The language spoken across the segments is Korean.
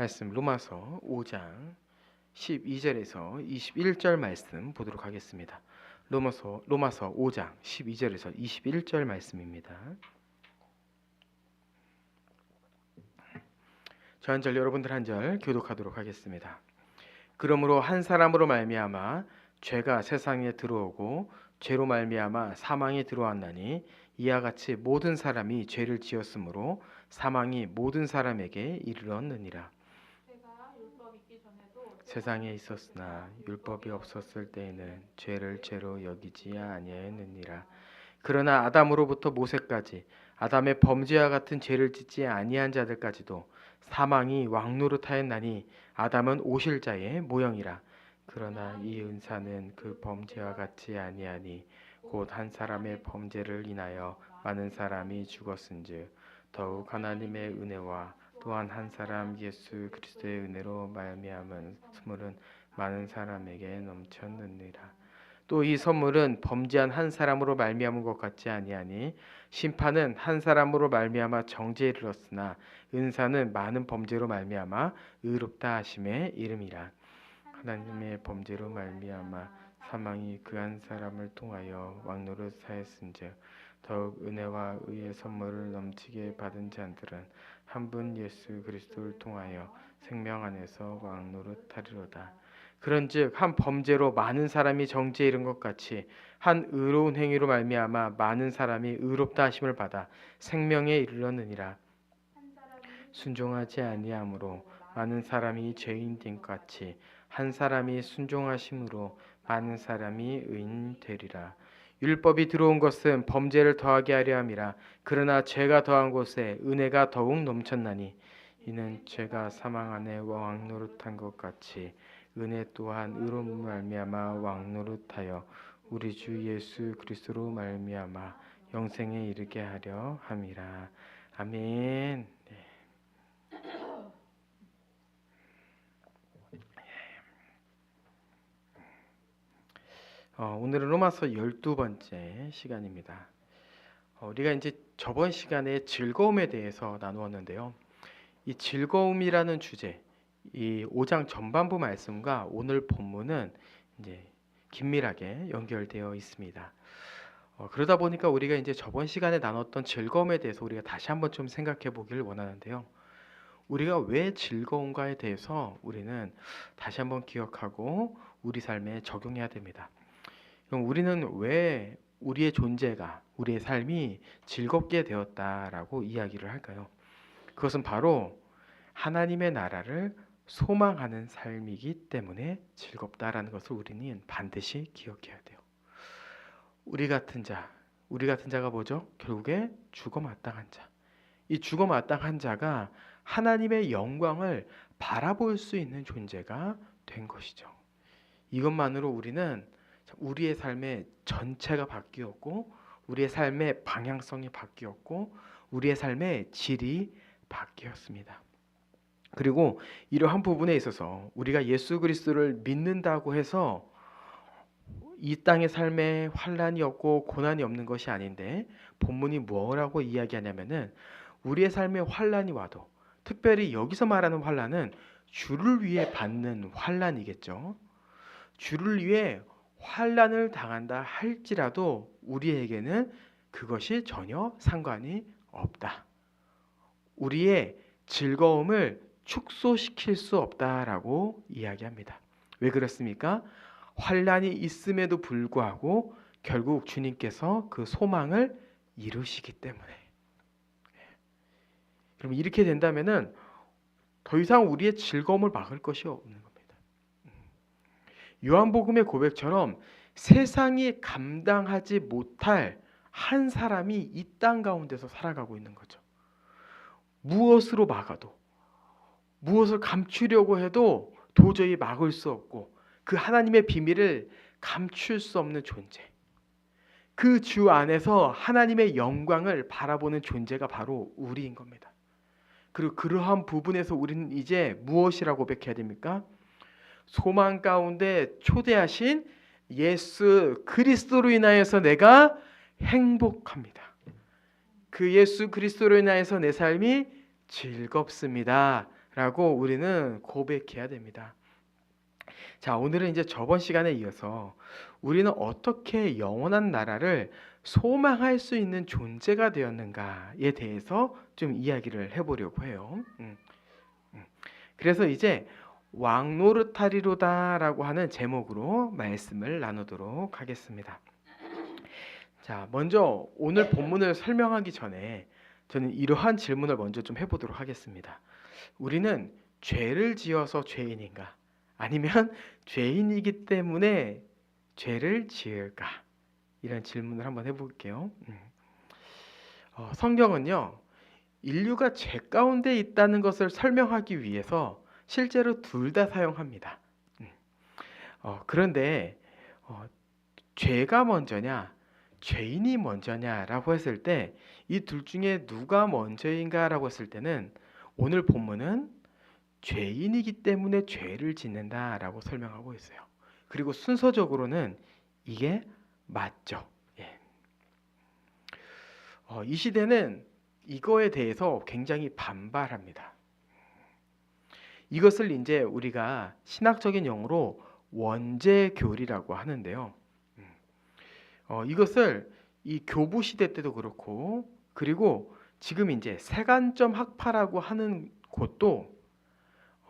말씀 로마서 5장 12절에서 21절 말씀 보도록 하겠습니다. 로마서 5장 12절에서 21절 말씀입니다. 저 한 절 여러분들 한 절 교독하도록 하겠습니다. 그러므로 한 사람으로 말미암아 죄가 세상에 들어오고 죄로 말미암아 사망이 들어왔나니 이와 같이 모든 사람이 죄를 지었으므로 사망이 모든 사람에게 이르렀느니라. 세상에 있었으나 율법이 없었을 때에는 죄를 죄로 여기지 아니하였느니라. 그러나 아담으로부터 모세까지 아담의 범죄와 같은 죄를 짓지 아니한 자들까지도 사망이 왕노릇하였나니 아담은 오실 자의 모형이라. 그러나 이 은사는 그 범죄와 같지 아니하니 곧 한 사람의 범죄를 인하여 많은 사람이 죽었은즉 더욱 하나님의 은혜와 또한 한 사람 예수 그리스도의 은혜로 말미암은 선물은 많은 사람에게 넘쳤느니라. 또 이 선물은 범죄한 한 사람으로 말미암은 것 같지 아니하니 심판은 한 사람으로 말미암아 정죄에 이르렀으나 은사는 많은 범죄로 말미암아 의롭다 하심의 이름이라. 하나님의 범죄로 말미암아 사망이 그 한 사람을 통하여 왕노릇하였은즉 더욱 은혜와 의의 선물을 넘치게 받은 자들은 한 분 예수 그리스도를 통하여 생명 안에서 왕노릇하리로다. 그런즉 한 범죄로 많은 사람이 정죄에 이른 것 같이 한 의로운 행위로 말미암아 많은 사람이 의롭다 하심을 받아 생명에 이르렀느니라. 순종하지 아니함으로 많은 사람이 죄인 된 같이 한 사람이 순종하심으로 많은 사람이 의인 되리라. 율법이 들어온 것은 범죄를 더하게 하려 함이라. 그러나 죄가 더한 곳에 은혜가 더욱 넘쳤나니 이는 죄가 사망 안에 왕노릇한 것 같이 은혜 또한 의로움 말미암아 왕노릇하여 우리 주 예수 그리스도로 말미암아 영생에 이르게 하려 함이라. 아멘. 오늘은 로마서 12번째 시간입니다. 우리가 이제 저번 시간에 즐거움에 대해서 나누었는데요. 이 즐거움이라는 주제, 이 5장 전반부 말씀과 오늘 본문은 이제 긴밀하게 연결되어 있습니다. 그러다 보니까 우리가 이제 저번 시간에 나눴던 즐거움에 대해서 우리가 다시 한번 좀 생각해 보기를 원하는데요. 우리가 왜 즐거운가에 대해서 우리는 다시 한번 기억하고 우리 삶에 적용해야 됩니다. 그럼 우리는 왜 우리의 존재가, 우리의 삶이 즐겁게 되었다라고 이야기를 할까요? 그것은 바로 하나님의 나라를 소망하는 삶이기 때문에 즐겁다라는 것을 우리는 반드시 기억해야 돼요. 우리 같은 자가 뭐죠? 결국에 죽어마땅한 자. 이 죽어마땅한 자가 하나님의 영광을 바라볼 수 있는 존재가 된 것이죠. 이것만으로 우리는 우리의 삶의 전체가 바뀌었고 우리의 삶의 방향성이 바뀌었고 우리의 삶의 질이 바뀌었습니다. 그리고 이러한 부분에 있어서 우리가 예수 그리스도를 믿는다고 해서 이 땅의 삶에 환난이 없고 고난이 없는 것이 아닌데 본문이 뭐라고 이야기하냐면은 우리의 삶에 환난이 와도 특별히 여기서 말하는 환난은 주를 위해 받는 환난이겠죠. 주를 위해 환난을 당한다 할지라도 우리에게는 그것이 전혀 상관이 없다. 우리의 즐거움을 축소시킬 수 없다라고 이야기합니다. 왜 그렇습니까? 환난이 있음에도 불구하고 결국 주님께서 그 소망을 이루시기 때문에. 그럼 이렇게 된다면은 더 이상 우리의 즐거움을 막을 것이 없는 겁니다. 요한복음의 고백처럼 세상이 감당하지 못할 한 사람이 이 땅 가운데서 살아가고 있는 거죠. 무엇으로 막아도, 무엇을 감추려고 해도 도저히 막을 수 없고 그 하나님의 비밀을 감출 수 없는 존재. 그 주 안에서 하나님의 영광을 바라보는 존재가 바로 우리인 겁니다. 그리고 그러한 부분에서 우리는 이제 무엇이라고 고백해야 됩니까? 소망 가운데 초대하신 예수 그리스도로 인하여서 내가 행복합니다. 그 예수 그리스도로 인하여서 내 삶이 즐겁습니다. 라고 우리는 고백해야 됩니다. 자, 오늘은 이제 저번 시간에 이어서 우리는 어떻게 영원한 나라를 소망할 수 있는 존재가 되었는가에 대해서 좀 이야기를 해보려고 해요. 그래서 이제 왕노릇하리로다라고 하는 제목으로 말씀을 나누도록 하겠습니다. 자, 먼저 오늘 본문을 설명하기 전에 저는 이러한 질문을 먼저 좀 해보도록 하겠습니다. 우리는 죄를 지어서 죄인인가? 아니면 죄인이기 때문에 죄를 지을까? 이런 질문을 한번 해볼게요. 성경은요, 인류가 죄 가운데 있다는 것을 설명하기 위해서 실제로 둘 다 사용합니다. 그런데 죄가 먼저냐, 죄인이 먼저냐라고 했을 때 이 둘 중에 누가 먼저인가라고 했을 때는 오늘 본문은 죄인이기 때문에 죄를 짓는다라고 설명하고 있어요. 그리고 순서적으로는 이게 맞죠. 예. 이 시대는 이거에 대해서 굉장히 반발합니다. 이것을 이제 우리가 신학적인 용어로 원죄교리라고 하는데요. 이것을 이 교부 시대 때도 그렇고, 그리고 지금 이제 세간점 학파라고 하는 곳도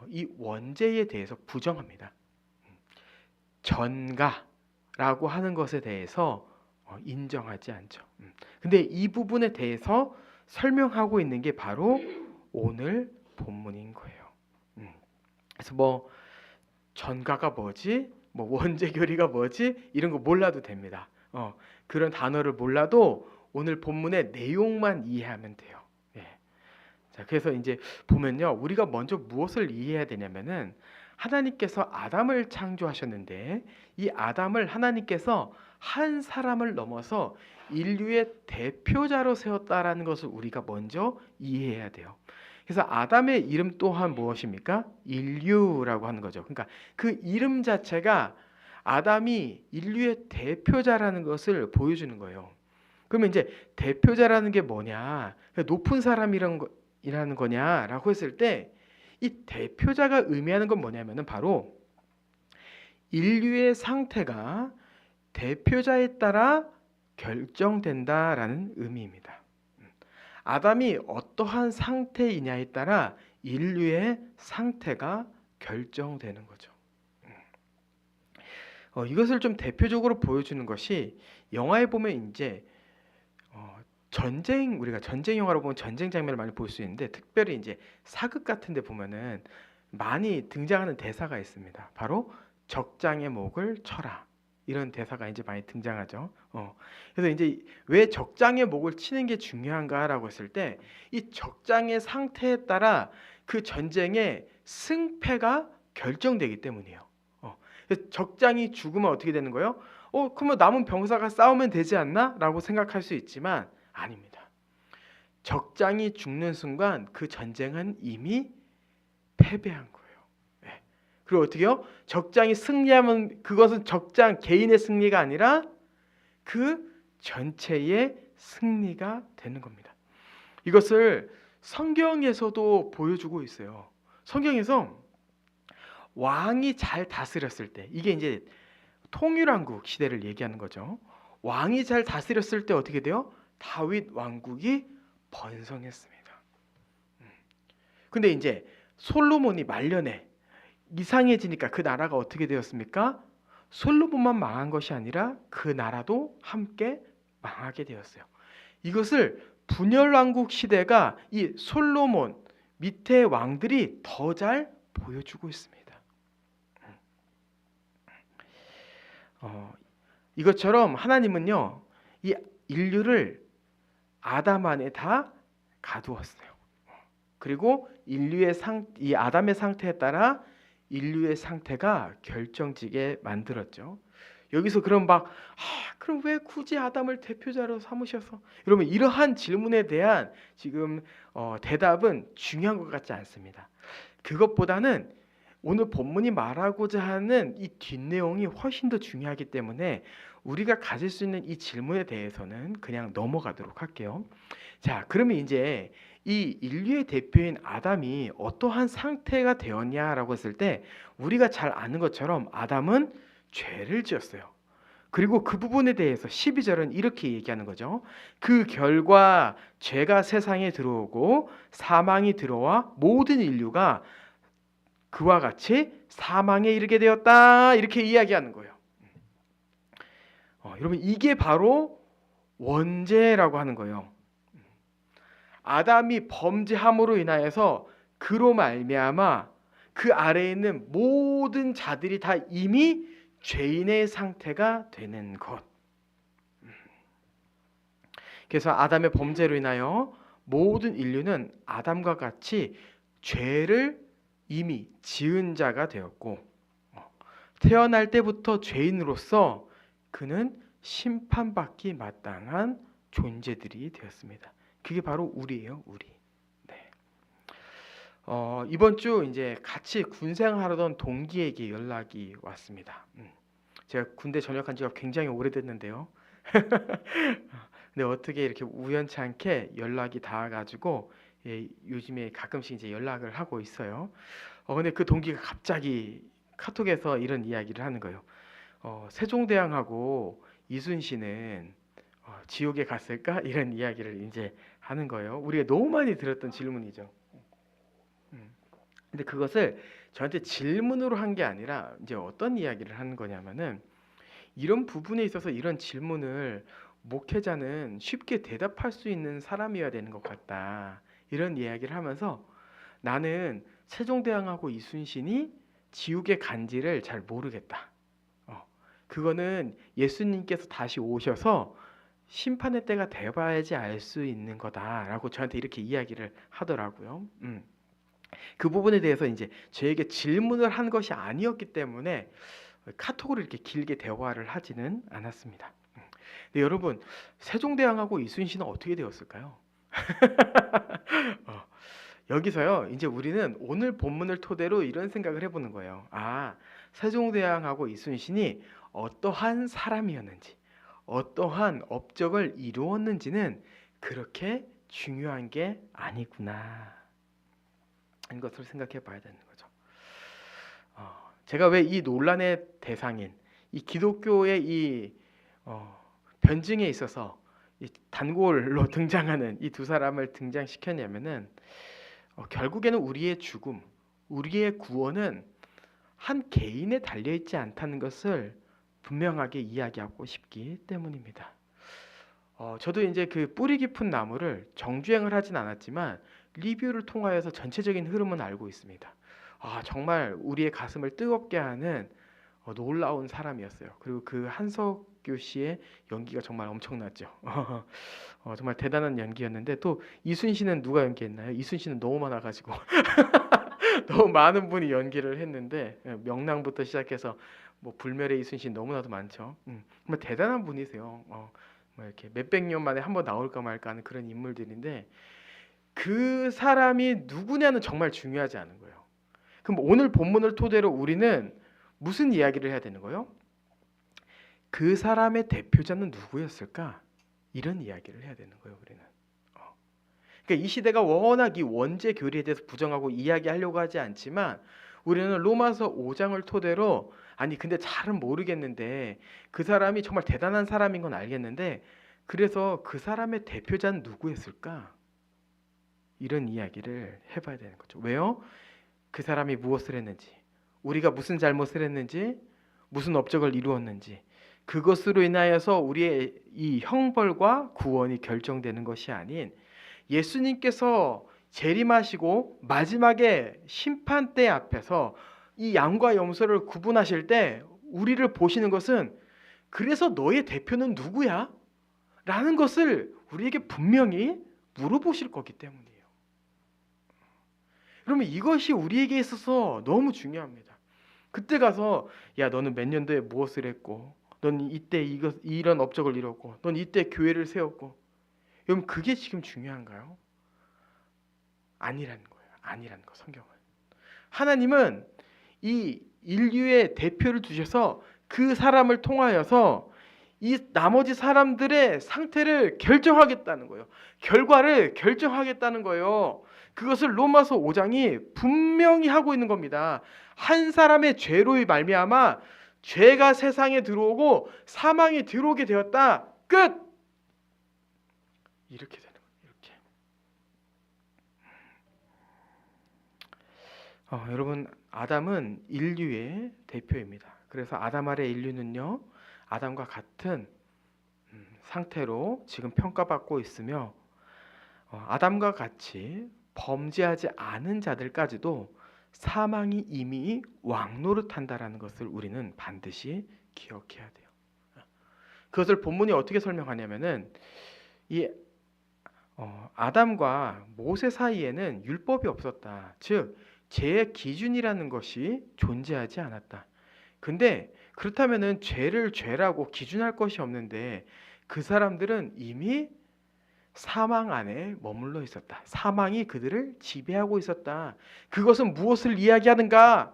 이 원죄에 대해서 부정합니다. 전가라고 하는 것에 대해서 인정하지 않죠. 근데 이 부분에 대해서 설명하고 있는 게 바로 오늘 본문인 거예요. 그래서 뭐 전가가 뭐지? 뭐 원죄교리가 뭐지? 이런 거 몰라도 됩니다. 그런 단어를 몰라도 오늘 본문의 내용만 이해하면 돼요. 예. 자, 그래서 이제 보면요, 우리가 먼저 무엇을 이해해야 되냐면은 하나님께서 아담을 창조하셨는데 이 아담을 하나님께서 한 사람을 넘어서 인류의 대표자로 세웠다라는 것을 우리가 먼저 이해해야 돼요. 그래서 아담의 이름 또한 무엇입니까? 인류라고 하는 거죠. 그러니까 그 이름 자체가 아담이 인류의 대표자라는 것을 보여주는 거예요. 그러면 이제 대표자라는 게 뭐냐? 높은 사람이라는 거냐라고 했을 때 이 대표자가 의미하는 건 뭐냐면은 바로 인류의 상태가 대표자에 따라 결정된다라는 의미입니다. 아담이 어떠한 상태이냐에 따라 인류의 상태가 결정되는 거죠. 이것을 좀 대표적으로 보여주는 것이 영화에 보면 이제 우리가 전쟁 영화로 보면 전쟁 장면을 많이 볼 수 있는데 특별히 이제 사극 같은 데 보면은 많이 등장하는 대사가 있습니다. 바로 적장의 목을 쳐라. 이런 대사가 이제 많이 등장하죠. 그래서 이제 왜 적장의 목을 치는 게 중요한가라고 했을 때 이 적장의 상태에 따라 그 전쟁의 승패가 결정되기 때문이에요. 적장이 죽으면 어떻게 되는 거예요? 그러면 남은 병사가 싸우면 되지 않나? 라고 생각할 수 있지만 아닙니다. 적장이 죽는 순간 그 전쟁은 이미 패배한 거예요. 네. 그리고 어떻게요? 적장이 승리하면 그것은 적장 개인의 승리가 아니라 그 전체의 승리가 되는 겁니다. 이것을 성경에서도 보여주고 있어요. 성경에서 왕이 잘 다스렸을 때, 이게 이제 통일왕국 시대를 얘기하는 거죠. 왕이 잘 다스렸을 때 어떻게 돼요? 다윗 왕국이 번성했습니다. 근데 이제 솔로몬이 말년에 이상해지니까 그 나라가 어떻게 되었습니까? 솔로몬만 망한 것이 아니라 그 나라도 함께 망하게 되었어요. 이것을 분열왕국 시대가 이 솔로몬 밑에 왕들이 더 잘 보여주고 있습니다. 이것처럼 하나님은요, 이 인류를 아담 안에 다 가두었어요. 그리고 이 아담의 상태에 따라 인류의 상태가 결정지게 만들었죠. 여기서 그럼 그럼 왜 굳이 아담을 대표자로 삼으셔서? 여러분, 이러한 질문에 대한 지금 대답은 중요한 것 같지 않습니다. 그것보다는 오늘 본문이 말하고자 하는 이 뒷내용이 훨씬 더 중요하기 때문에 우리가 가질 수 있는 이 질문에 대해서는 그냥 넘어가도록 할게요. 자, 그러면 이제 이 인류의 대표인 아담이 어떠한 상태가 되었냐라고 했을 때 우리가 잘 아는 것처럼 아담은 죄를 지었어요. 그리고 그 부분에 대해서 12절은 이렇게 얘기하는 거죠. 그 결과 죄가 세상에 들어오고 사망이 들어와 모든 인류가 그와 같이 사망에 이르게 되었다. 이렇게 이야기하는 거예요. 여러분 이게 바로 원죄라고 하는 거예요. 아담이 범죄함으로 인하여서 그로 말미암아 그 아래에 있는 모든 자들이 다 이미 죄인의 상태가 되는 것. 그래서 아담의 범죄로 인하여 모든 인류는 아담과 같이 죄를 이미 지은 자가 되었고 태어날 때부터 죄인으로서 그는 심판받기 마땅한 존재들이 되었습니다. 그게 바로 우리예요, 우리. 네. 이번 주 이제 같이 군생하려던 동기에게 연락이 왔습니다. 제가 군대 전역한 지가 굉장히 오래됐는데요. 근데 어떻게 이렇게 우연찮게 연락이 닿아가지고 요즘에 가끔씩 이제 연락을 하고 있어요. 근데 그 동기가 갑자기 카톡에서 이런 이야기를 하는 거예요. 세종대왕하고 이순신은 지옥에 갔을까? 이런 이야기를 이제 하는 거예요. 우리가 너무 많이 들었던 질문이죠. 근데 그것을 저한테 질문으로 한 게 아니라 이제 어떤 이야기를 하는 거냐면은 이런 부분에 있어서 이런 질문을 목회자는 쉽게 대답할 수 있는 사람이어야 되는 것 같다. 이런 이야기를 하면서 나는 세종대왕하고 이순신이 지옥에 간지를 잘 모르겠다. 그거는 예수님께서 다시 오셔서 심판의 때가 돼봐야지 알 수 있는 거다라고 저한테 이렇게 이야기를 하더라고요. 그 부분에 대해서 이제 저에게 질문을 한 것이 아니었기 때문에 카톡으로 이렇게 길게 대화를 하지는 않았습니다. 근데 여러분 세종대왕하고 이순신은 어떻게 되었을까요? 여기서요 이제 우리는 오늘 본문을 토대로 이런 생각을 해보는 거예요. 세종대왕하고 이순신이 어떠한 사람이었는지 어떠한 업적을 이루었는지는 그렇게 중요한 게 아니구나 하는 것을 생각해 봐야 되는 거죠. 제가 왜 이 논란의 대상인 이 기독교의 이 변증에 있어서 이 단골로 등장하는 이 두 사람을 등장시켰냐면은 결국에는 우리의 죽음, 우리의 구원은 한 개인에 달려 있지 않다는 것을 분명하게 이야기하고 싶기 때문입니다. 저도 이제 그 뿌리 깊은 나무를 정주행을 하진 않았지만 리뷰를 통하여서 전체적인 흐름은 알고 있습니다. 정말 우리의 가슴을 뜨겁게 하는 놀라운 사람이었어요. 그리고 그 한석규 씨의 연기가 정말 엄청났죠. 정말 대단한 연기였는데 또 이순신은 누가 연기했나요? 이순신은 너무 많아가지고 너무 많은 분이 연기를 했는데 명랑부터 시작해서 뭐 불멸의 이순신 너무나도 많죠. 정말 대단한 분이세요. 뭐 이렇게 몇백 년 만에 한번 나올까 말까 하는 그런 인물들인데 그 사람이 누구냐는 정말 중요하지 않은 거예요. 그럼 오늘 본문을 토대로 우리는 무슨 이야기를 해야 되는 거예요? 그 사람의 대표자는 누구였을까? 이런 이야기를 해야 되는 거예요, 우리는. 그러니까 이 시대가 워낙 이 원죄 교리에 대해서 부정하고 이야기하려고 하지 않지만 우리는 로마서 5장을 토대로 근데 잘은 모르겠는데 그 사람이 정말 대단한 사람인 건 알겠는데 그래서 그 사람의 대표자는 누구였을까? 이런 이야기를 해봐야 되는 거죠. 왜요? 그 사람이 무엇을 했는지, 우리가 무슨 잘못을 했는지, 무슨 업적을 이루었는지 그것으로 인하여서 우리의 이 형벌과 구원이 결정되는 것이 아닌 예수님께서 재림하시고 마지막에 심판대 앞에서 이 양과 염소를 구분하실 때 우리를 보시는 것은 그래서 너의 대표는 누구야? 라는 것을 우리에게 분명히 물어보실 거기 때문이에요. 그러면 이것이 우리에게 있어서 너무 중요합니다. 그때 가서 야 너는 몇 년도에 무엇을 했고 넌 이때 이런 업적을 이뤘고 넌 이때 교회를 세웠고 여러분 그게 지금 중요한가요? 아니라는 거예요. 아니라는 거 성경은. 하나님은 이 인류의 대표를 두셔서 그 사람을 통하여서 이 나머지 사람들의 상태를 결정하겠다는 거예요. 결과를 결정하겠다는 거예요. 그것을 로마서 5장이 분명히 하고 있는 겁니다. 한 사람의 죄로 말미암아 죄가 세상에 들어오고 사망이 들어오게 되었다. 끝. 이렇게 되는 거예요. 이렇게. 여러분, 아담은 인류의 대표입니다. 그래서 아담 아래 인류는요, 아담과 같은 상태로 지금 평가받고 있으며, 아담과 같이 범죄하지 않은 자들까지도 사망이 이미 왕노릇한다라는 것을 우리는 반드시 기억해야 돼요. 그것을 본문이 어떻게 설명하냐면은 이 아담과 모세 사이에는 율법이 없었다. 즉 죄의 기준이라는 것이 존재하지 않았다. 근데 그렇다면은 죄를 죄라고 기준할 것이 없는데 그 사람들은 이미 사망 안에 머물러 있었다. 사망이 그들을 지배하고 있었다. 그것은 무엇을 이야기하는가?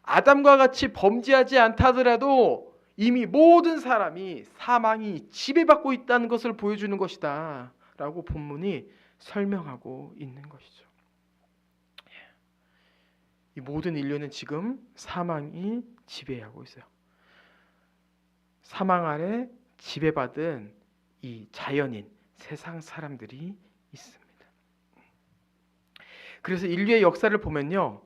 아담과 같이 범죄하지 않다 하더라도 이미 모든 사람이 사망이 지배받고 있다는 것을 보여주는 것이다 라고 본문이 설명하고 있는 것이죠. 이 모든 인류는 지금 사망이 지배하고 있어요. 사망 아래 지배받은 이 자연인 세상 사람들이 있습니다. 그래서 인류의 역사를 보면요,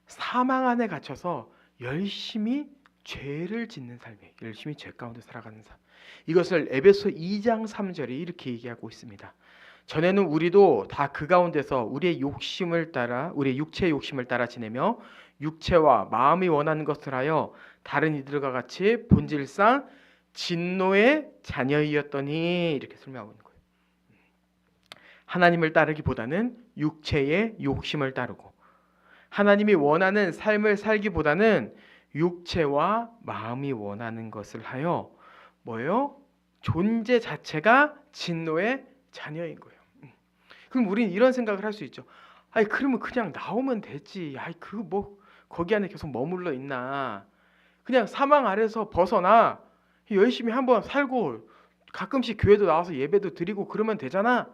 사망 안에 갇혀서 열심히 죄를 짓는 삶이에요. 열심히 죄 가운데 살아가는 삶. 이것을 에베소 2장 3절에 이렇게 얘기하고 있습니다. 전에는 우리도 다 그 가운데서 우리의 욕심을 따라, 우리의 육체의 욕심을 따라 지내며 육체와 마음이 원하는 것을 하여 다른 이들과 같이 본질상 진노의 자녀이었더니, 이렇게 설명하고 있는 거예요. 하나님을 따르기보다는 육체의 욕심을 따르고 하나님이 원하는 삶을 살기보다는 육체와 마음이 원하는 것을 하여 뭐예요? 존재 자체가 진노의 자녀인 거예요. 그럼 우리는 이런 생각을 할 수 있죠. 아이, 그러면 그냥 나오면 되지. 아이, 그 뭐 거기 안에 계속 머물러 있나? 그냥 사망 아래서 벗어나 열심히 한번 살고 가끔씩 교회도 나와서 예배도 드리고 그러면 되잖아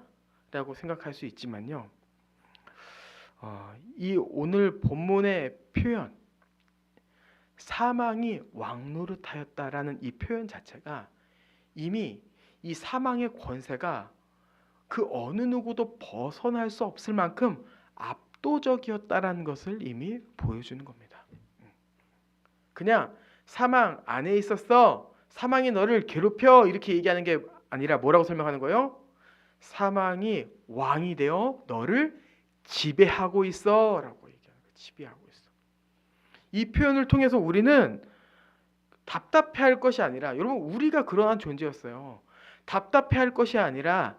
라고 생각할 수 있지만요, 이 오늘 본문의 표현, 사망이 왕노릇하였다라는 이 표현 자체가 이미 이 사망의 권세가 그 어느 누구도 벗어날 수 없을 만큼 압도적이었다라는 것을 이미 보여주는 겁니다. 그냥 사망 안에 있었어, 사망이 너를 괴롭혀, 이렇게 얘기하는 게 아니라 뭐라고 설명하는 거예요? 사망이 왕이 되어 너를 지배하고 있어 라고 얘기하는 거예요. 지배하고 있어. 이 표현을 통해서 우리는 답답해할 것이 아니라, 여러분, 우리가 그러한 존재였어요. 답답해할 것이 아니라,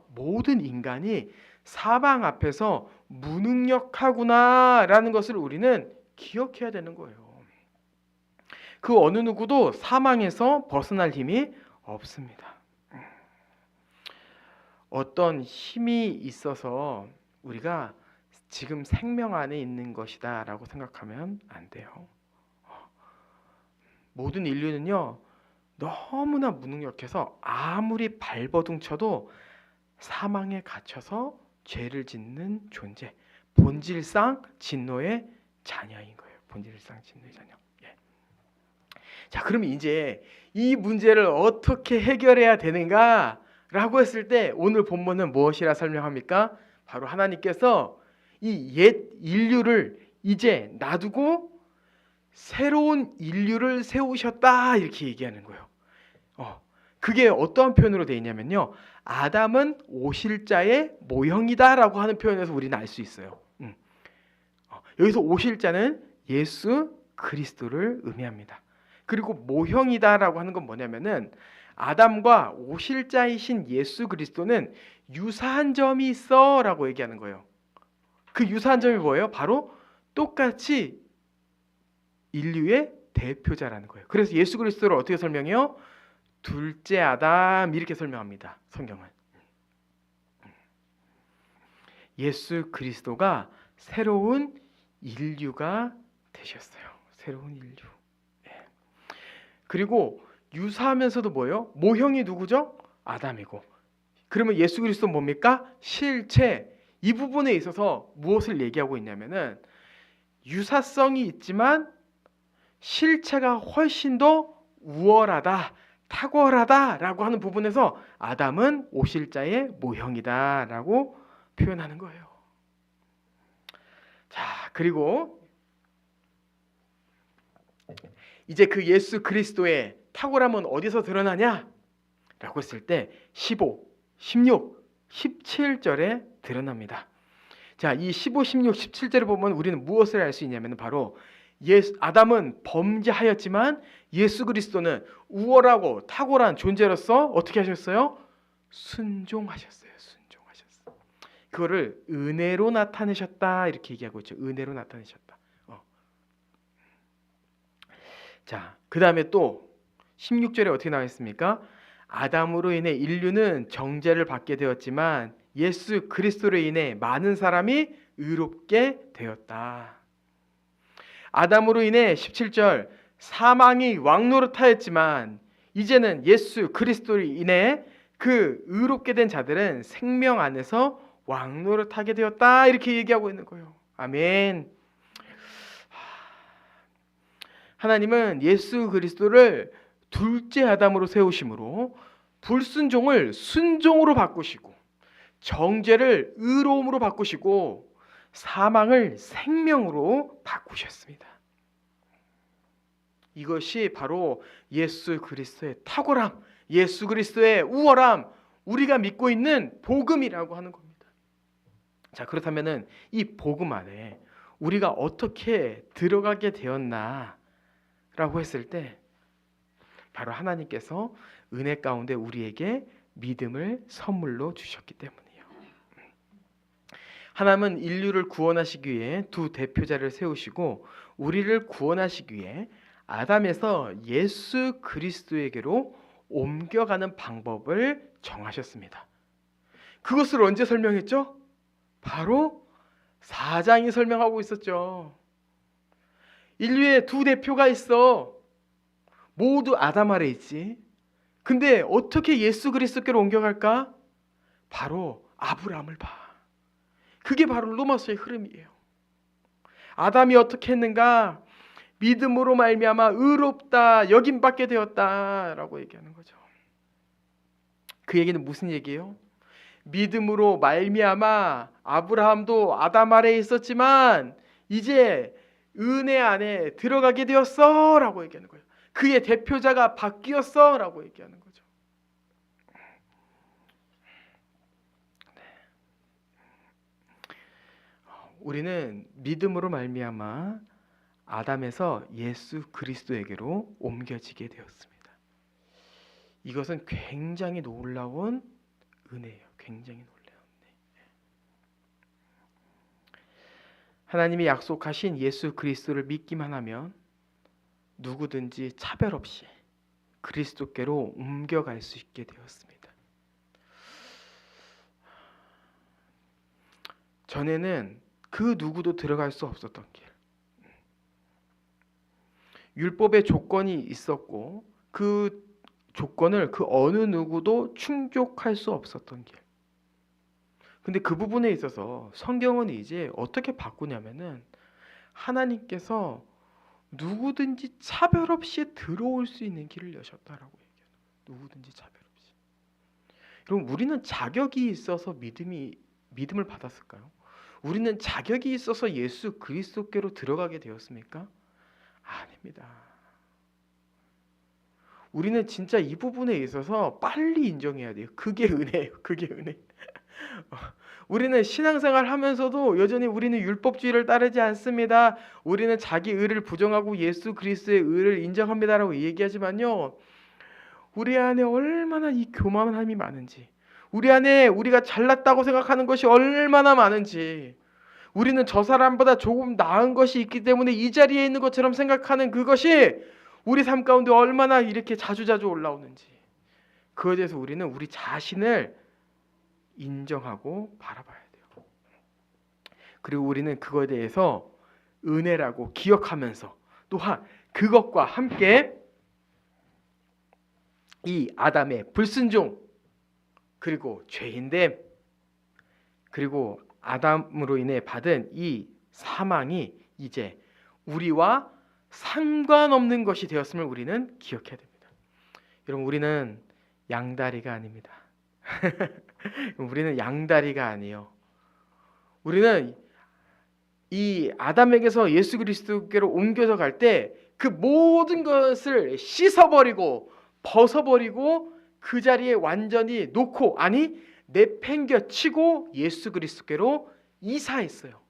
모든 인간이 사망 앞에서 무능력하구나 라는 것을 우리는 기억해야 되는 거예요. 그 어느 누구도 사망에서 벗어날 힘이 없습니다. 어떤 힘이 있어서 우리가 지금 생명 안에 있는 것이다 라고 생각하면 안 돼요. 모든 인류는요, 너무나 무능력해서 아무리 발버둥 쳐도 사망에 갇혀서 죄를 짓는 존재, 본질상 진노의 자녀인 거예요. 본질상 진노의 자녀. 자, 그러면 이제 이 문제를 어떻게 해결해야 되는가 라고 했을 때 오늘 본문은 무엇이라 설명합니까? 바로 하나님께서 이 옛 인류를 이제 놔두고 새로운 인류를 세우셨다, 이렇게 얘기하는 거예요. 그게 어떠한 표현으로 되어 있냐면요, 아담은 오실자의 모형이다 라고 하는 표현에서 우리는 알 수 있어요. 여기서 오실자는 예수 그리스도를 의미합니다. 그리고 모형이다 라고 하는 건 뭐냐면은 아담과 오실자이신 예수 그리스도는 유사한 점이 있어 라고 얘기하는 거예요. 그 유사한 점이 뭐예요? 바로 똑같이 인류의 대표자라는 거예요. 그래서 예수 그리스도를 어떻게 설명해요? 둘째 아담, 이렇게 설명합니다. 성경은. 예수 그리스도가 새로운 인류가 되셨어요. 새로운 인류. 그리고 유사하면서도 뭐예요? 모형이 누구죠? 아담이고. 그러면 예수 그리스도 뭡니까? 실체. 이 부분에 있어서 무엇을 얘기하고 있냐면은 유사성이 있지만 실체가 훨씬 더 우월하다, 탁월하다라고 하는 부분에서 아담은 오실자의 모형이다라고 표현하는 거예요. 자, 그리고 이제 그 예수 그리스도의 탁월함은 어디서 드러나냐? 라고 했을 때 15, 16, 17절에 드러납니다. 자, 이 15, 16, 17절을 보면 우리는 무엇을 알 수 있냐면 바로 아담은 범죄하였지만 예수 그리스도는 우월하고 탁월한 존재로서 어떻게 하셨어요? 순종하셨어요. 순종하셨어요. 그거를 은혜로 나타내셨다 이렇게 얘기하고 있죠. 은혜로 나타내셨다. 자, 그 다음에 또 16절에 어떻게 나와 있습니까? 아담으로 인해 인류는 정죄를 받게 되었지만 예수 그리스도로 인해 많은 사람이 의롭게 되었다. 아담으로 인해 17절 사망이 왕노릇하였지만 이제는 예수 그리스도로 인해 그 의롭게 된 자들은 생명 안에서 왕노릇하게 되었다 이렇게 얘기하고 있는 거예요. 아멘. 하나님은 예수 그리스도를 둘째 아담으로 세우심으로 불순종을 순종으로 바꾸시고 정죄를 의로움으로 바꾸시고 사망을 생명으로 바꾸셨습니다. 이것이 바로 예수 그리스도의 탁월함, 예수 그리스도의 우월함, 우리가 믿고 있는 복음이라고 하는 겁니다. 자, 그렇다면은 이 복음 안에 우리가 어떻게 들어가게 되었나 라고 했을 때 바로 하나님께서 은혜 가운데 우리에게 믿음을 선물로 주셨기 때문이에요. 하나님은 인류를 구원하시기 위해 두 대표자를 세우시고 우리를 구원하시기 위해 아담에서 예수 그리스도에게로 옮겨가는 방법을 정하셨습니다. 그것을 언제 설명했죠? 바로 4장이 설명하고 있었죠. 인류의 두 대표가 있어. 모두 아담 아래 있지. 근데 어떻게 예수 그리스도께로 옮겨갈까? 바로 아브라함을 봐. 그게 바로 로마서의 흐름이에요. 아담이 어떻게 했는가? 믿음으로 말미암아 의롭다 여김받게 되었다라고 얘기하는 거죠. 그 얘기는 무슨 얘기예요? 믿음으로 말미암아 아브라함도 아담 아래에 있었지만 이제 은혜 안에 들어가게 되었어 라고 얘기하는 거예요. 그의 대표자가 바뀌었어 라고 얘기하는 거죠. 우리는 믿음으로 말미암아 아담에서 예수 그리스도에게로 옮겨지게 되었습니다. 이것은 굉장히 놀라운 은혜예요. 굉장히 놀라운 은혜. 하나님이 약속하신 예수 그리스도를 믿기만 하면 누구든지 차별 없이 그리스도께로 옮겨갈 수 있게 되었습니다. 전에는 그 누구도 들어갈 수 없었던 길. 율법의 조건이 있었고 그 조건을 그 어느 누구도 충족할 수 없었던 길. 근데 그 부분에 있어서 성경은 이제 어떻게 바꾸냐면은 하나님께서 누구든지 차별 없이 들어올 수 있는 길을 여셨다라고 얘기해요. 누구든지 차별 없이. 그럼 우리는 자격이 있어서 믿음을 받았을까요? 우리는 자격이 있어서 예수 그리스도께로 들어가게 되었습니까? 아닙니다. 우리는 진짜 이 부분에 있어서 빨리 인정해야 돼요. 그게 은혜예요. 그게 은혜. 우리는 신앙생활 하면서도 여전히 우리는 율법주의를 따르지 않습니다. 우리는 자기 의를 부정하고 예수 그리스도의 의를 인정합니다라고 얘기하지만요. 우리 안에 얼마나 이 교만함이 많은지, 우리 안에 우리가 잘났다고 생각하는 것이 얼마나 많은지, 우리는 저 사람보다 조금 나은 것이 있기 때문에 이 자리에 있는 것처럼 생각하는 그것이 우리 삶 가운데 얼마나 이렇게 자주자주 올라오는지, 그에 대해서 우리는 우리 자신을 인정하고 바라봐야 돼요. 그리고 우리는 그거에 대해서 은혜라고 기억하면서 또한 그것과 함께 이 아담의 불순종, 그리고 죄인됨, 그리고 아담으로 인해 받은 이 사망이 이제 우리와 상관없는 것이 되었음을 우리는 기억해야 됩니다. 여러분, 우리는 양다리가 아닙니다. 우리는 양다리가 아니에요. 우리는 이 아담에게서 예수 그리스도께로 옮겨져 갈 때 그 모든 것을 씻어버리고 벗어버리고 그 자리에 완전히 놓고, 아니 내팽겨치고 예수 그리스도께로 이사했어요.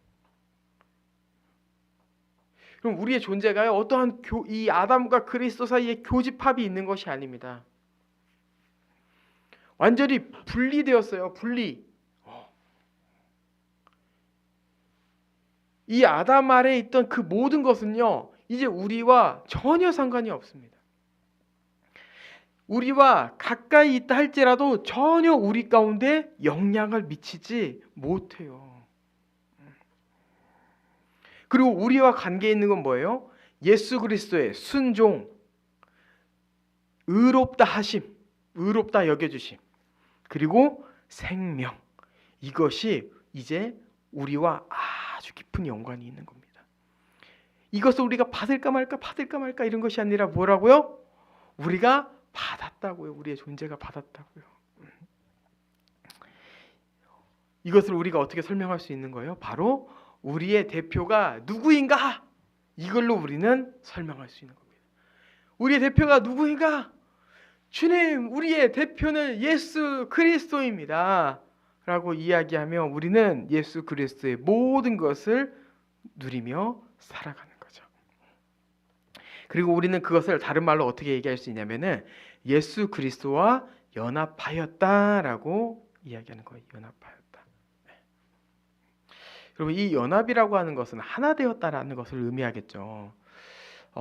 그럼 우리의 존재가 어떠한 이 아담과 그리스도 사이에 교집합이 있는 것이 아닙니다. 완전히 분리되었어요. 분리. 이 아담 아래에 있던 그 모든 것은요, 이제 우리와 전혀 상관이 없습니다. 우리와 가까이 있다 할지라도 전혀 우리 가운데 영향을 미치지 못해요. 그리고 우리와 관계 있는 건 뭐예요? 예수 그리스도의 순종, 의롭다 하심, 의롭다 여겨주심, 그리고 생명, 이것이 이제 우리와 아주 깊은 연관이 있는 겁니다. 이것을 우리가 받을까 말까 이런 것이 아니라 뭐라고요? 우리가 받았다고요. 우리의 존재가 받았다고요. 이것을 우리가 어떻게 설명할 수 있는 거예요? 바로 우리의 대표가 누구인가? 이걸로 우리는 설명할 수 있는 겁니다. 우리의 대표가 누구인가? 주님, 우리의 대표는 예수 그리스도입니다 라고 이야기하며 우리는 예수 그리스도의 모든 것을 누리며 살아가는 거죠. 그리고 우리는 그것을 다른 말로 어떻게 얘기할 수 있냐면은 예수 그리스도와 연합하였다라고 이야기하는 거예요. 연합하였다. 네. 여러분, 이 연합이라고 하는 것은 하나 되었다라는 것을 의미하겠죠.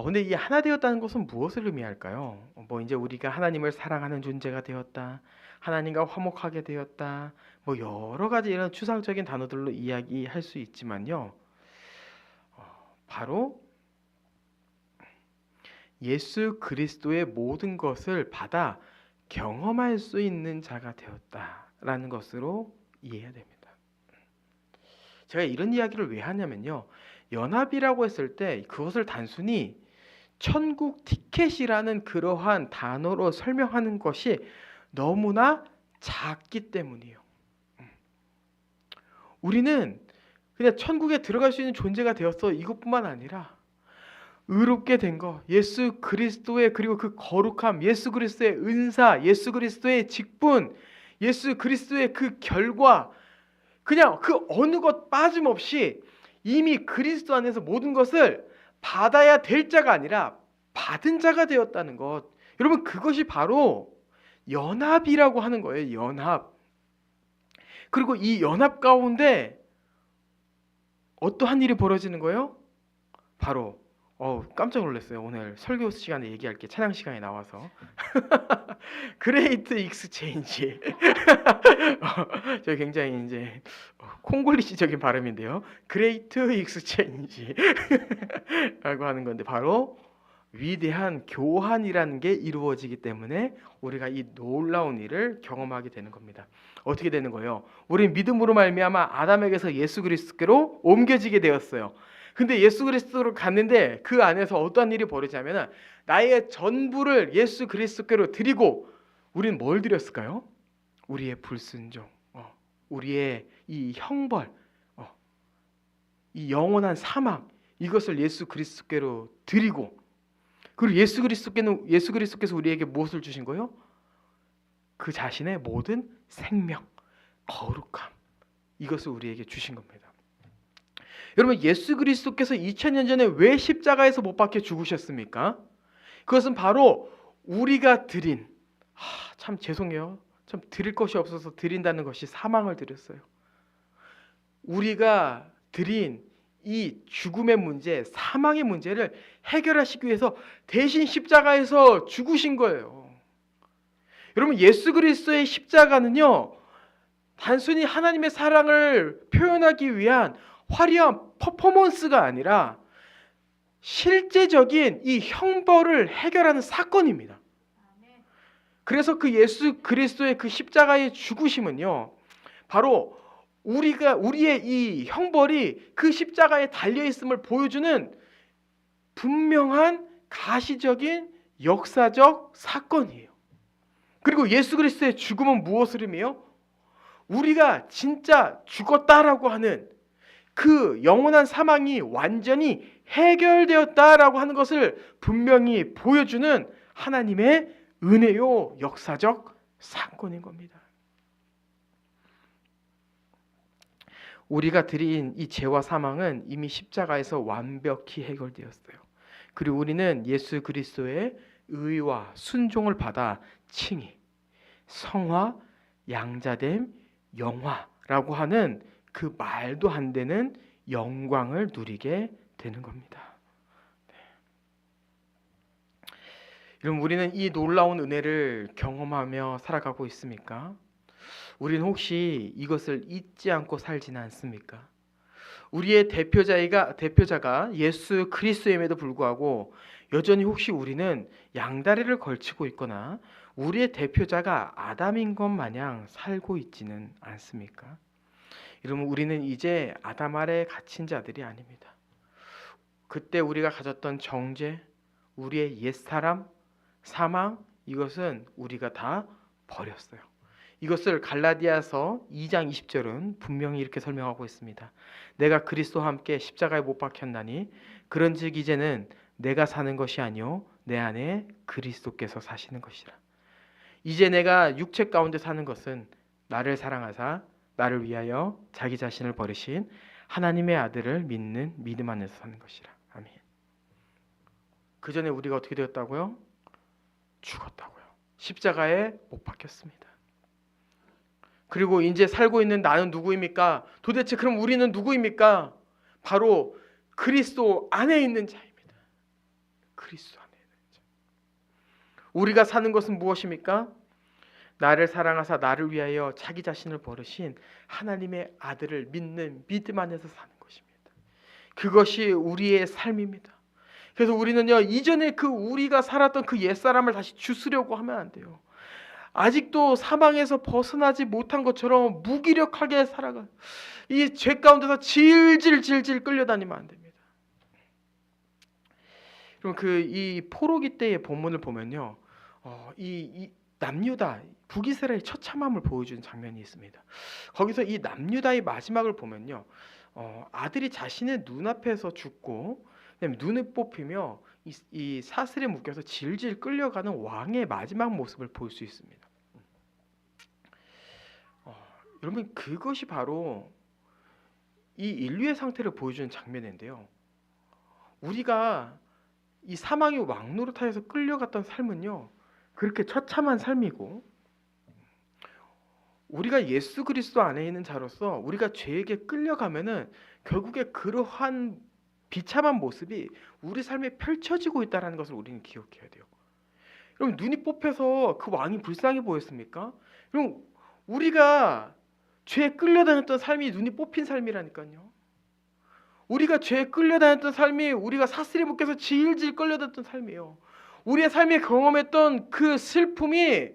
근데 이 하나 되었다는 것은 무엇을 의미할까요? 이제 우리가 하나님을 사랑하는 존재가 되었다, 하나님과 화목하게 되었다, 여러 가지 이런 추상적인 단어들로 이야기할 수 있지만요, 바로 예수 그리스도의 모든 것을 받아 경험할 수 있는 자가 되었다라는 것으로 이해해야 됩니다. 제가 이런 이야기를 왜 하냐면요, 연합이라고 했을 때 그것을 단순히 천국 티켓이라는 그러한 단어로 설명하는 것이 너무나 작기 때문이에요. 우리는 그냥 천국에 들어갈 수 있는 존재가 되었어, 이것뿐만 아니라 의롭게 된 것, 예수 그리스도의, 그리고 그 거룩함, 예수 그리스도의 은사, 예수 그리스도의 직분, 예수 그리스도의 그 결과, 그냥 그 어느 것 빠짐없이 이미 그리스도 안에서 모든 것을 받아야 될 자가 아니라 받은 자가 되었다는 것. 여러분, 그것이 바로 연합이라고 하는 거예요. 연합. 그리고 이 연합 가운데 어떠한 일이 벌어지는 거예요? 바로 깜짝 놀랐어요. 오늘 설교 시간에 얘기할 게 찬양 시간에 나와서 그레이트 익스체인지. 저 굉장히 이제 콩글리시적인 발음인데요. 그레이트 익스체인지라고 하는 건데, 바로 위대한 교환이라는 게 이루어지기 때문에 우리가 이 놀라운 일을 경험하게 되는 겁니다. 어떻게 되는 거예요? 우리는 믿음으로 말미암아 아담에게서 예수 그리스도로 옮겨지게 되었어요. 근데 예수 그리스도로 갔는데 그 안에서 어떠한 일이 벌어지냐면, 나의 전부를 예수 그리스도께로 드리고, 우리는 뭘 드렸을까요? 우리의 불순종, 우리의 이 형벌, 이 영원한 사망, 이것을 예수 그리스도께로 드리고, 그리고 예수 그리스도께서 우리에게 무엇을 주신 거예요? 그 자신의 모든 생명, 거룩함, 이것을 우리에게 주신 겁니다. 여러분, 예수 그리스도께서 2000년 전에 왜 십자가에서 못 박혀 죽으셨습니까? 그것은 바로 우리가 드린, 참 죄송해요, 참 드릴 것이 없어서 드린다는 것이 사망을 드렸어요. 우리가 드린 이 죽음의 문제, 사망의 문제를 해결하시기 위해서 대신 십자가에서 죽으신 거예요. 여러분, 예수 그리스도의 십자가는요, 단순히 하나님의 사랑을 표현하기 위한 화려한 퍼포먼스가 아니라 실제적인 이 형벌을 해결하는 사건입니다. 그래서 그 예수 그리스도의 그 십자가의 죽으심은요, 바로 우리의 이 형벌이 그 십자가에 달려 있음을 보여주는 분명한 가시적인 역사적 사건이에요. 그리고 예수 그리스도의 죽음은 무엇을 의미해요? 우리가 진짜 죽었다라고 하는 그 영원한 사망이 완전히 해결되었다라고 하는 것을 분명히 보여주는 하나님의 은혜요 역사적 사건인 겁니다. 우리가 드린 이 죄와 사망은 이미 십자가에서 완벽히 해결되었어요. 그리고 우리는 예수 그리스도의 의와 순종을 받아 칭의, 성화, 양자됨, 영화라고 하는 그 말도 안 되는 영광을 누리게 되는 겁니다. 여러분, 우리는 이 놀라운 은혜를 경험하며 살아가고 있습니까? 우리는 혹시 이것을 잊지 않고 살지는 않습니까? 우리의 대표자가 예수 그리스도임에도 불구하고 여전히 혹시 우리는 양다리를 걸치고 있거나 우리의 대표자가 아담인 것 마냥 살고 있지는 않습니까? 여러분, 우리는 이제 아담 아래에 갇힌 자들이 아닙니다. 그때 우리가 가졌던 정죄, 우리의 옛사람, 사망, 이것은 우리가 다 버렸어요. 이것을 갈라디아서 2장 20절은 분명히 이렇게 설명하고 있습니다. 내가 그리스도와 함께 십자가에 못 박혔나니 그런즉 이제는 내가 사는 것이 아니요 내 안에 그리스도께서 사시는 것이라. 이제 내가 육체 가운데 사는 것은 나를 사랑하사 나를 위하여 자기 자신을 버리신 하나님의 아들을 믿는 믿음 안에서 사는 것이라. 아멘. 그 전에 우리가 어떻게 되었다고요? 죽었다고요. 십자가에 못 박혔습니다. 그리고 이제 살고 있는 나는 누구입니까? 도대체 그럼 우리는 누구입니까? 바로 그리스도 안에 있는 자입니다. 그리스도 안에 있는 자. 우리가 사는 것은 무엇입니까? 나를 사랑하사 나를 위하여 자기 자신을 버리신 하나님의 아들을 믿는 믿음 안에서 사는 것입니다. 그것이 우리의 삶입니다. 그래서 우리는요, 이전에 그 우리가 살았던 그 옛사람을 다시 주스려고 하면 안 돼요. 아직도 사망에서 벗어나지 못한 것처럼 무기력하게 살아가. 이 죄 가운데서 질질 끌려다니면 안 됩니다. 그럼 이 포로기 때의 본문을 보면요, 이 남유다 북이스라엘 처참함을 보여주는 장면이 있습니다. 거기서 이 남유다의 마지막을 보면요, 아들이 자신의 눈앞에서 죽고 그다음에 눈을 뽑히며 이 사슬에 묶여서 질질 끌려가는 왕의 마지막 모습을 볼 수 있습니다. 여러분, 그것이 바로 이 인류의 상태를 보여주는 장면인데요. 우리가 이 사망의 왕노릇하여서 끌려갔던 삶은요, 그렇게 처참한 삶이고, 우리가 예수 그리스도 안에 있는 자로서 우리가 죄에게 끌려가면은 결국에 그러한 비참한 모습이 우리 삶에 펼쳐지고 있다는 것을 우리는 기억해야 돼요. 여러분, 눈이 뽑혀서 그 왕이 불쌍해 보였습니까? 여러분, 우리가 죄에 끌려다녔던 삶이 눈이 뽑힌 삶이라니까요. 우리가 죄에 끌려다녔던 삶이 우리가 사슬에 묶여서 질질 끌려다녔던 삶이에요. 우리의 삶에 경험했던 그 슬픔이,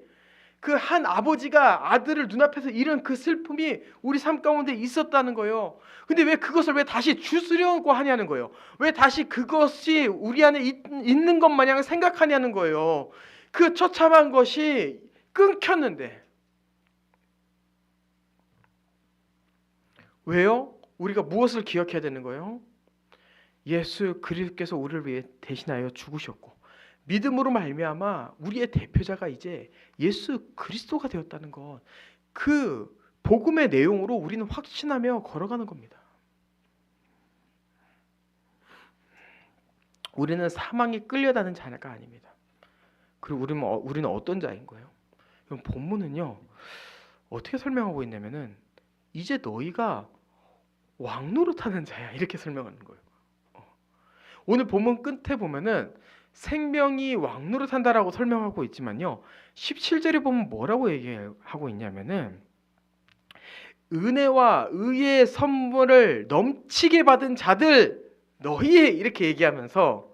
그 한 아버지가 아들을 눈앞에서 잃은 그 슬픔이 우리 삶 가운데 있었다는 거예요. 근데 왜 그것을 왜 다시 주스려고 하냐는 거예요. 왜 다시 그것이 우리 안에 있는 것 마냥 생각하냐는 거예요. 그 처참한 것이 끊겼는데. 왜요? 우리가 무엇을 기억해야 되는 거예요? 예수 그리스도께서 우리를 위해 대신하여 죽으셨고 믿음으로 말미암아 우리의 대표자가 이제 예수 그리스도가 되었다는 것, 그 복음의 내용으로 우리는 확신하며 걸어가는 겁니다. 우리는 사망에 끌려다는 자가 아닙니다. 그리고 우리는 어떤 자인 거예요? 그럼 본문은요, 어떻게 설명하고 있냐면은 이제 너희가 왕노릇하는 자야, 이렇게 설명하는 거예요. 오늘 본문 끝에 보면은 생명이 왕노릇한다라고 설명하고 있지만요, 17절에 보면 뭐라고 얘기하고 있냐면은 은혜와 의의 선물을 넘치게 받은 자들 너희, 이렇게 얘기하면서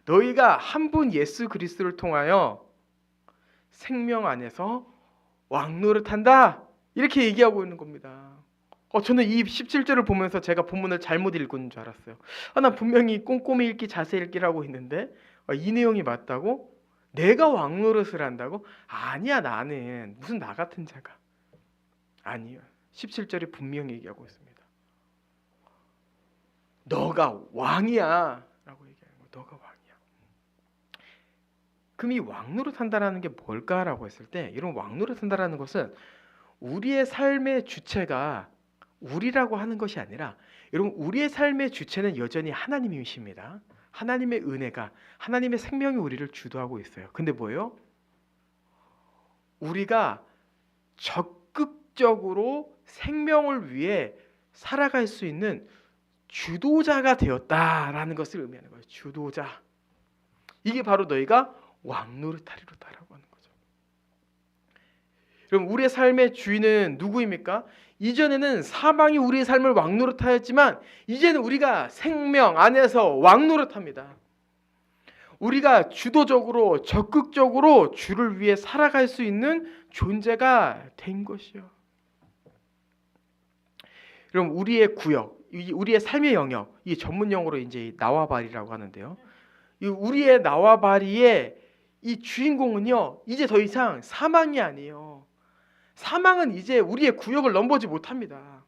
너희가 한 분 예수 그리스도를 통하여 생명 안에서 왕노릇한다. 이렇게 얘기하고 있는 겁니다. 저는 이 17절을 보면서 제가 본문을 잘못 읽은 줄 알았어요. 난 분명히 꼼꼼히 읽기, 자세히 읽기라고 했는데 이 내용이 맞다고? 내가 왕노릇을 한다고? 아니야, 나는 무슨 나 같은 자가. 아니요. 17절이 분명히 얘기하고 있습니다. 너가 왕이야 라고 얘기하는 거예요. 너가 왕이야. 그럼 이 왕노릇한다라는 게 뭘까라고 했을 때, 이런 왕노릇한다라는 것은 우리의 삶의 주체가 우리라고 하는 것이 아니라, 여러분, 우리의 삶의 주체는 여전히 하나님이십니다. 하나님의 은혜가, 하나님의 생명이 우리를 주도하고 있어요. 근데 뭐예요? 우리가 적극적으로 생명을 위해 살아갈 수 있는 주도자가 되었다라는 것을 의미하는 거예요. 주도자. 이게 바로 너희가 왕노릇하리로다라고 하는 거죠. 그럼 우리의 삶의 주인은 누구입니까? 이전에는 사망이 우리의 삶을 왕노릇하였지만 이제는 우리가 생명 안에서 왕노릇합니다. 우리가 주도적으로 적극적으로 주를 위해 살아갈 수 있는 존재가 된 것이요. 그럼 우리의 구역, 우리의 삶의 영역, 이 전문 용어로 이제 나와바리라고 하는데요. 이 우리의 나와바리의 이 주인공은요, 이제 더 이상 사망이 아니에요. 사망은 이제 우리의 구역을 넘보지 못합니다.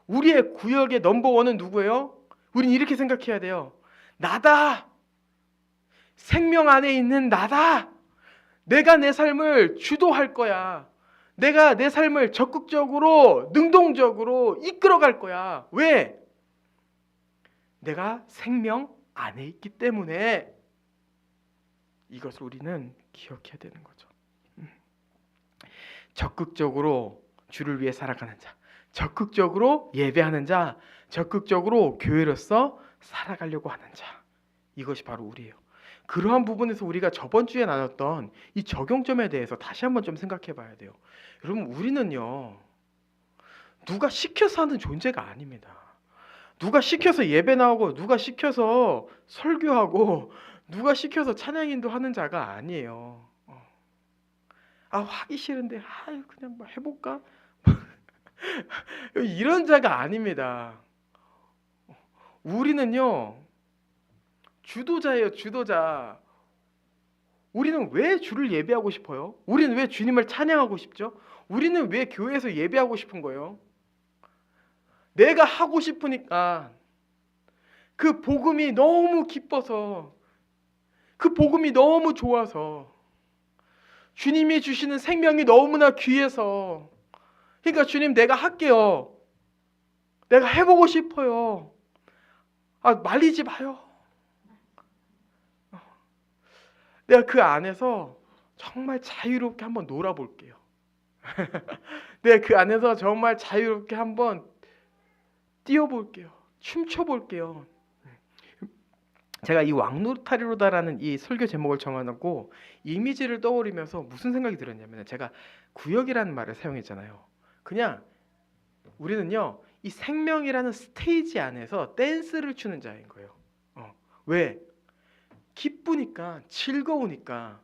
우리의 구역의 넘버원은 누구예요? 우린 이렇게 생각해야 돼요. 나다. 생명 안에 있는 나다. 내가 내 삶을 주도할 거야. 내가 내 삶을 적극적으로, 능동적으로 이끌어갈 거야. 왜? 내가 생명 안에 있기 때문에. 이것을 우리는 기억해야 되는 거죠. 적극적으로 주를 위해 살아가는 자, 적극적으로 예배하는 자, 적극적으로 교회로서 살아가려고 하는 자, 이것이 바로 우리예요. 그러한 부분에서 우리가 저번 주에 나눴던 이 적용점에 대해서 다시 한번 좀 생각해 봐야 돼요. 여러분, 우리는요, 누가 시켜서 하는 존재가 아닙니다. 누가 시켜서 예배 나오고, 누가 시켜서 설교하고, 누가 시켜서 찬양 인도하는 자가 아니에요. 하기 싫은데 그냥 뭐 해볼까? 이런 자가 아닙니다. 우리는요, 주도자예요, 주도자. 우리는 왜 주를 예배하고 싶어요? 우리는 왜 주님을 찬양하고 싶죠? 우리는 왜 교회에서 예배하고 싶은 거예요? 내가 하고 싶으니까. 그 복음이 너무 기뻐서, 그 복음이 너무 좋아서, 주님이 주시는 생명이 너무나 귀해서. 그러니까 주님, 내가 할게요. 내가 해보고 싶어요. 말리지 마요. 내가 그 안에서 정말 자유롭게 한번 놀아볼게요. 내가 그 안에서 정말 자유롭게 한번 뛰어볼게요. 춤춰볼게요. 제가 이 왕노릇하리로다라는 이 설교 제목을 정해놓고 이미지를 떠올리면서 무슨 생각이 들었냐면, 제가 구역이라는 말을 사용했잖아요. 그냥 우리는요, 이 생명이라는 스테이지 안에서 댄스를 추는 자인 거예요. 왜? 기쁘니까, 즐거우니까.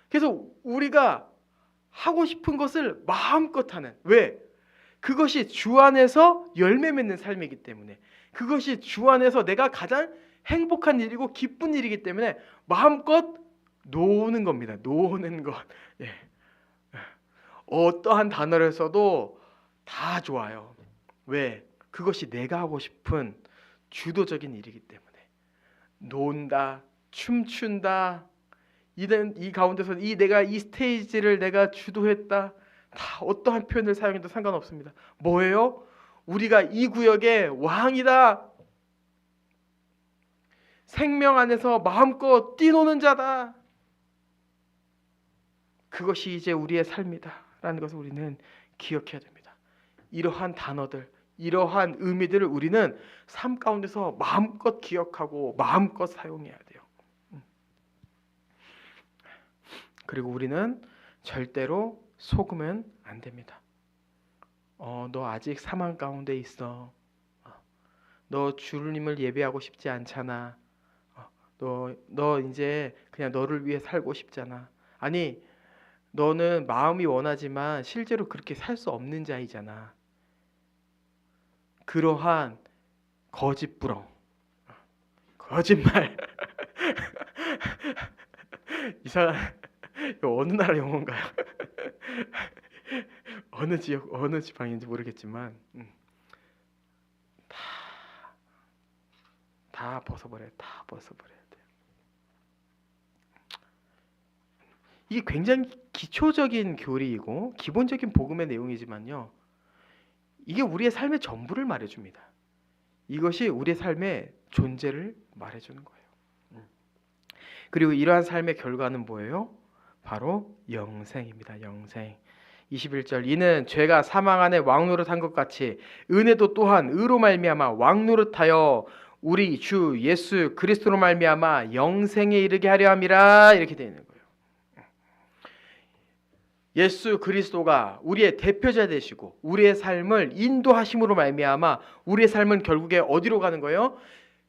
그래서 우리가 하고 싶은 것을 마음껏 하는. 왜? 그것이 주 안에서 열매 맺는 삶이기 때문에, 그것이 주 안에서 내가 가장 행복한 일이고 기쁜 일이기 때문에 마음껏 노는 겁니다. 노는 것. 예. 어떠한 단어를 써도 다 좋아요. 왜? 그것이 내가 하고 싶은 주도적인 일이기 때문에. 논다, 춤춘다, 이 가운데서 내가 이 스테이지를 내가 주도했다, 다 어떠한 표현을 사용해도 상관없습니다. 뭐예요? 우리가 이 구역의 왕이다. 생명 안에서 마음껏 뛰노는 자다. 그것이 이제 우리의 삶이다 라는 것을 우리는 기억해야 됩니다. 이러한 단어들, 이러한 의미들을 우리는 삶 가운데서 마음껏 기억하고 마음껏 사용해야 돼요. 그리고 우리는 절대로 속으면 안 됩니다. 너 아직 사망 가운데 있어. 너 주님을 예배하고 싶지 않잖아. 너 이제 그냥 너를 위해 살고 싶잖아. 아니, 너는 마음이 원하지만 실제로 그렇게 살 수 없는 자이잖아. 그러한 거짓부렁, 거짓말. 이상한, 이거 어느 나라 용어인가요? 어느 지역, 어느 지방인지 모르겠지만 다, 다 벗어버려야 돼요. 이게 굉장히 기초적인 교리이고 기본적인 복음의 내용이지만요. 이게 우리의 삶의 전부를 말해줍니다. 이것이 우리의 삶의 존재를 말해주는 거예요. 그리고 이러한 삶의 결과는 뭐예요? 바로 영생입니다. 영생. 21절 이는 죄가 사망 안에 왕노릇한 것 같이 은혜도 또한 의로 말미암아 왕노릇하여 우리 주 예수 그리스도로 말미암아 영생에 이르게 하려 함이라 이렇게 되어 있는 거예요. 예수 그리스도가 우리의 대표자 되시고 우리의 삶을 인도하심으로 말미암아 우리의 삶은 결국에 어디로 가는 거예요?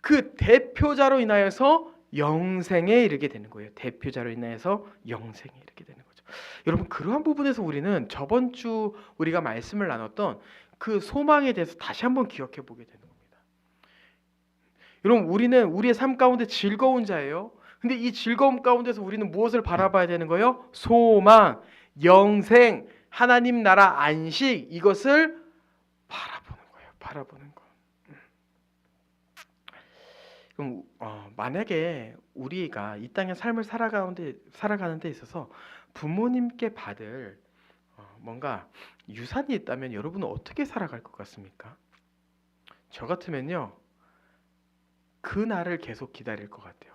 그 대표자로 인하여서 영생에 이르게 되는 거예요. 대표자로 인하여서 영생에 이르게 되는 거죠. 여러분 그러한 부분에서 우리는 저번 주 우리가 말씀을 나눴던 그 소망에 대해서 다시 한번 기억해 보게 되는 겁니다. 여러분 우리는 우리의 삶 가운데 즐거운 자예요. 근데 이 즐거움 가운데서 우리는 무엇을 바라봐야 되는 거예요? 소망, 영생, 하나님 나라 안식 이것을 바라보는 거예요. 바라보는 거. 그럼 만약에 우리가 이 땅의 삶을 살아가는 데 있어서 부모님께 받을 뭔가 유산이 있다면 여러분은 어떻게 살아갈 것 같습니까? 저 같으면요. 그 날을 계속 기다릴 것 같아요.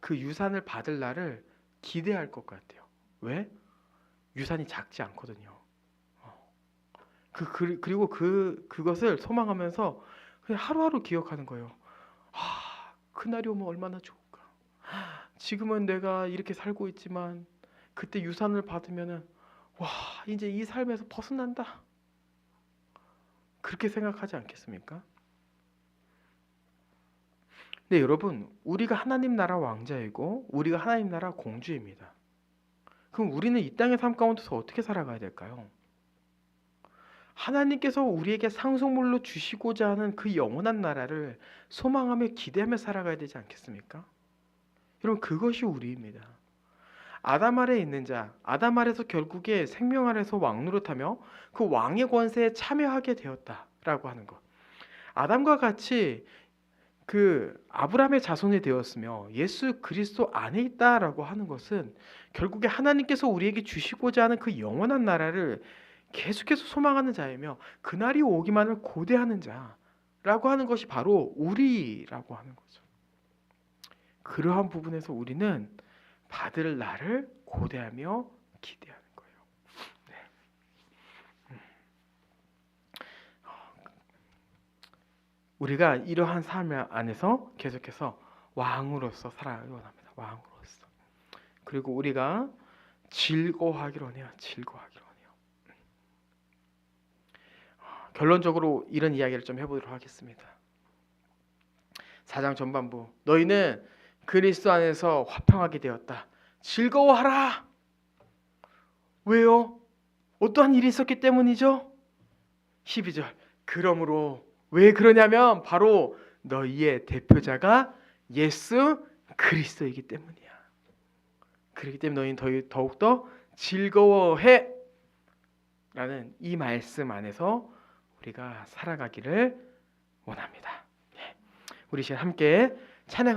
그 유산을 받을 날을 기대할 것 같아요. 왜? 유산이 작지 않거든요. 그리고 그것을 소망하면서 그냥 하루하루 기억하는 거예요. 그날이 오면 얼마나 좋을까. 지금은 내가 이렇게 살고 있지만 그때 유산을 받으면은 와 이제 이 삶에서 벗어난다. 그렇게 생각하지 않겠습니까? 근데 여러분 우리가 하나님 나라 왕자이고 우리가 하나님 나라 공주입니다. 그럼 우리는 이 땅의 삶 가운데서 어떻게 살아가야 될까요? 하나님께서 우리에게 상속물로 주시고자 하는 그 영원한 나라를 소망하며 기대하며 살아가야 되지 않겠습니까? 여러분 그것이 우리입니다. 아담 아래에 있는 자, 아담 아래에서 결국에 생명 아래에서 왕노릇하며 그 왕의 권세에 참여하게 되었다라고 하는 것. 아담과 같이 그 아브라함의 자손이 되었으며 예수 그리스도 안에 있다라고 하는 것은 결국에 하나님께서 우리에게 주시고자 하는 그 영원한 나라를 계속해서 소망하는 자이며 그날이 오기만을 고대하는 자라고 하는 것이 바로 우리라고 하는 거죠. 그러한 부분에서 우리는 받을 날을 고대하며 기대하는 거예요. 네. 우리가 이러한 삶 안에서 계속해서 왕으로서 살아가기 원합니다. 왕으로서. 그리고 우리가 즐거워하기로 해요. 즐거워하기로 해요. 결론적으로 이런 이야기를 좀 해보도록 하겠습니다. 4장 전반부 너희는 그리스도 안에서 화평하게 되었다. 즐거워하라. 왜요? 어떠한 일이 있었기 때문이죠? 12절 그러므로 왜 그러냐면 바로 너희의 대표자가 예수 그리스도이기 때문이야. 그렇기 때문에 너희는 더욱더 즐거워해 라는 이 말씀 안에서 우리가 살아가기를 원합니다. 우리 시간 함께 찬양